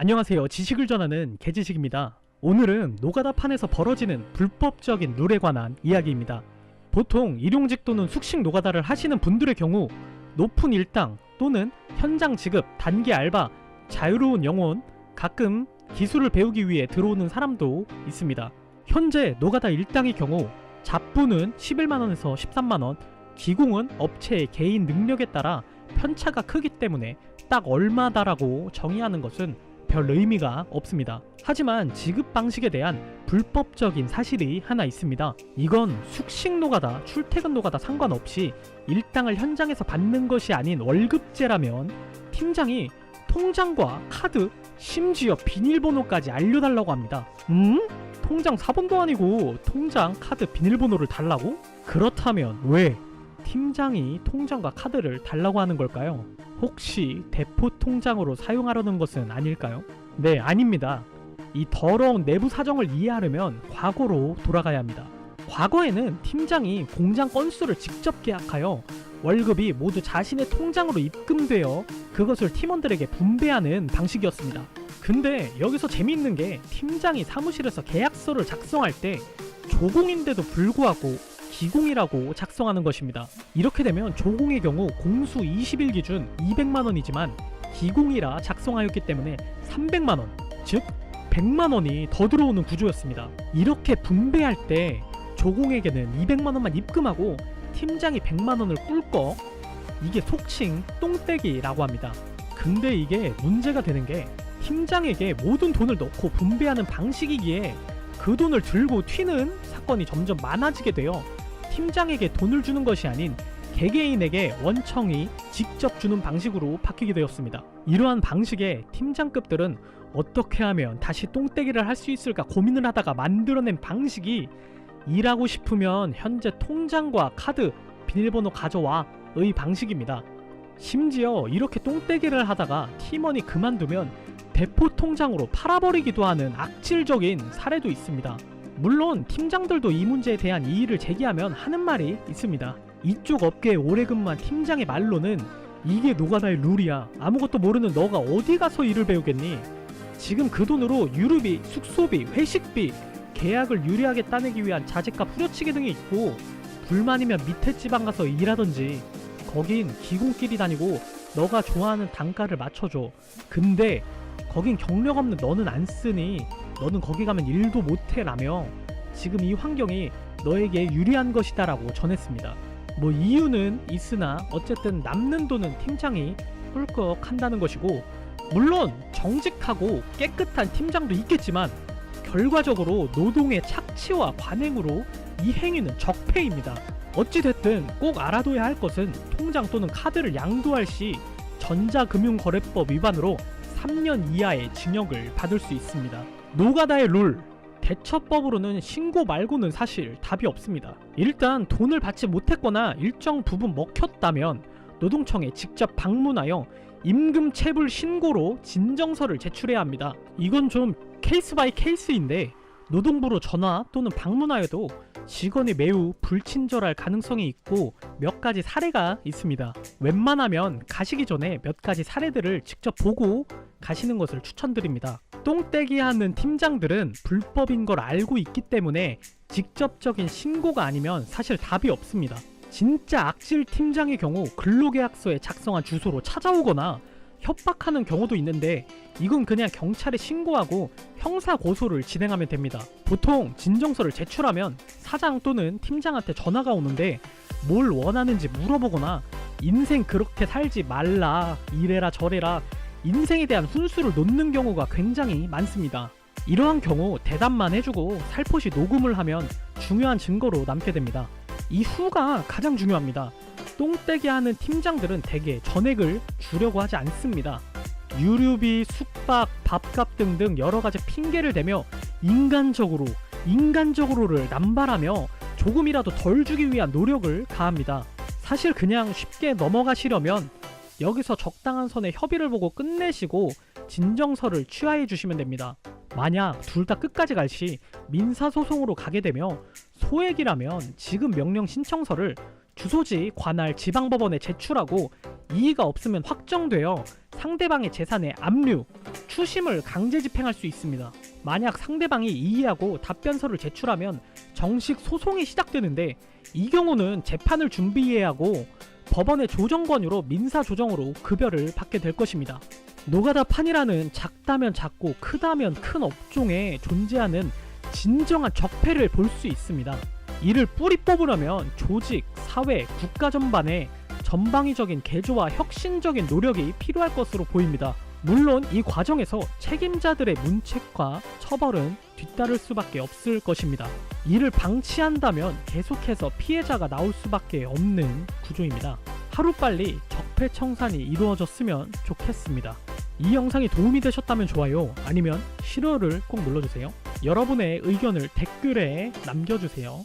안녕하세요. 지식을 전하는 개지식입니다. 오늘은 노가다판에서 벌어지는 불법적인 룰에 관한 이야기입니다. 보통 일용직 또는 숙식 노가다를 하시는 분들의 경우 높은 일당 또는 현장 지급, 단기 알바, 자유로운 영혼, 가끔 기술을 배우기 위해 들어오는 사람도 있습니다. 현재 노가다 일당의 경우 잡부는 11만원에서 13만원, 기공은 업체의 개인 능력에 따라 편차가 크기 때문에 딱 얼마다라고 정의하는 것은 별 의미가 없습니다. 하지만 지급 방식에 대한 불법적인 사실이 하나 있습니다. 이건 숙식 노가다, 출퇴근 노가다 상관없이 일당을 현장에서 받는 것이 아닌 월급제라면 팀장이 통장과 카드, 심지어 비밀번호까지 알려달라고 합니다. 통장 사본도 아니고 통장, 카드, 비밀번호를 달라고? 그렇다면 왜 팀장이 통장과 카드를 달라고 하는 걸까요? 혹시 대포 통장으로 사용하려는 것은 아닐까요? 네, 아닙니다. 이 더러운 내부 사정을 이해하려면 과거로 돌아가야 합니다. 과거에는 팀장이 공장 건수를 직접 계약하여 월급이 모두 자신의 통장으로 입금되어 그것을 팀원들에게 분배하는 방식이었습니다. 근데 여기서 재미있는 게 팀장이 사무실에서 계약서를 작성할 때 조공인데도 불구하고 기공이라고 작성하는 것입니다. 이렇게 되면 조공의 경우 공수 20일 기준 200만원이지만 기공이라 작성하였기 때문에 300만원, 즉 100만원이 더 들어오는 구조였습니다. 이렇게 분배할 때 조공에게는 200만원만 입금하고 팀장이 100만원을 꿀꺽, 이게 속칭 똥떼기라고 합니다. 근데 이게 문제가 되는 게 팀장에게 모든 돈을 넣고 분배하는 방식이기에 그 돈을 들고 튀는 사건이 점점 많아지게 되어 팀장에게 돈을 주는 것이 아닌 개개인에게 원청이 직접 주는 방식으로 바뀌게 되었습니다. 이러한 방식의 팀장급들은 어떻게 하면 다시 똥떼기를 할 수 있을까 고민을 하다가 만들어낸 방식이 일하고 싶으면 현재 통장과 카드, 비밀번호 가져와의 방식입니다. 심지어 이렇게 똥떼기를 하다가 팀원이 그만두면 대포 통장으로 팔아버리기도 하는 악질적인 사례도 있습니다. 물론 팀장들도 이 문제에 대한 이의를 제기하면 하는 말이 있습니다. 이쪽 업계에 오래 근무한 팀장의 말로는 이게 노가다의 룰이야. 아무것도 모르는 너가 어디 가서 일을 배우겠니? 지금 그 돈으로 유류비, 숙소비, 회식비, 계약을 유리하게 따내기 위한 자재값 후려치기 등이 있고, 불만이면 밑에 지방 가서 일하던지, 거긴 기공끼리 다니고 너가 좋아하는 단가를 맞춰줘. 근데 거긴 경력 없는 너는 안 쓰니 너는 거기 가면 일도 못해 라며 지금 이 환경이 너에게 유리한 것이다 라고 전했습니다. 뭐 이유는 있으나 어쨌든 남는 돈은 팀장이 꿀꺽 한다는 것이고, 물론 정직하고 깨끗한 팀장도 있겠지만 결과적으로 노동의 착취와 관행으로 이 행위는 적폐입니다. 어찌됐든 꼭 알아둬야 할 것은 통장 또는 카드를 양도할 시 전자금융거래법 위반으로 3년 이하의 징역을 받을 수 있습니다. 노가다의 룰, 대처법으로는 신고 말고는 사실 답이 없습니다. 일단 돈을 받지 못했거나 일정 부분 먹혔다면 노동청에 직접 방문하여 임금 체불 신고로 진정서를 제출해야 합니다. 이건 좀 케이스 바이 케이스인데 노동부로 전화 또는 방문하여도 직원이 매우 불친절할 가능성이 있고 몇 가지 사례가 있습니다. 웬만하면 가시기 전에 몇 가지 사례들을 직접 보고 가시는 것을 추천드립니다. 똥떼기 하는 팀장들은 불법인 걸 알고 있기 때문에 직접적인 신고가 아니면 사실 답이 없습니다. 진짜 악질 팀장의 경우 근로계약서에 작성한 주소로 찾아오거나 협박하는 경우도 있는데 이건 그냥 경찰에 신고하고 형사고소를 진행하면 됩니다. 보통 진정서를 제출하면 사장 또는 팀장한테 전화가 오는데 뭘 원하는지 물어보거나 인생 그렇게 살지 말라, 이래라 저래라, 인생에 대한 훈수를 놓는 경우가 굉장히 많습니다. 이러한 경우 대답만 해주고 살포시 녹음을 하면 중요한 증거로 남게 됩니다. 이 후가 가장 중요합니다. 똥떼기 하는 팀장들은 대개 전액을 주려고 하지 않습니다. 유류비, 숙박, 밥값 등등 여러가지 핑계를 대며 인간적으로를 남발하며 조금이라도 덜 주기 위한 노력을 가합니다. 사실 그냥 쉽게 넘어가시려면 여기서 적당한 선의 협의를 보고 끝내시고 진정서를 취하해 주시면 됩니다. 만약 둘 다 끝까지 갈 시 민사소송으로 가게 되며 소액이라면 지급 명령 신청서를 주소지 관할 지방법원에 제출하고 이의가 없으면 확정되어 상대방의 재산에 압류, 추심을 강제 집행할 수 있습니다. 만약 상대방이 이의하고 답변서를 제출하면 정식 소송이 시작되는데, 이 경우는 재판을 준비해야 하고 법원의 조정 권유로 민사 조정으로 급여를 받게 될 것입니다. 노가다판이라는 작다면 작고 크다면 큰 업종에 존재하는 진정한 적폐를 볼 수 있습니다. 이를 뿌리 뽑으려면 조직, 사회, 국가 전반에 전방위적인 개조와 혁신적인 노력이 필요할 것으로 보입니다. 물론 이 과정에서 책임자들의 문책과 처벌은 뒤따를 수밖에 없을 것입니다. 이를 방치한다면 계속해서 피해자가 나올 수밖에 없는 구조입니다. 하루빨리 적폐 청산이 이루어졌으면 좋겠습니다. 이 영상이 도움이 되셨다면 좋아요, 아니면 싫어를 꼭 눌러주세요. 여러분의 의견을 댓글에 남겨주세요.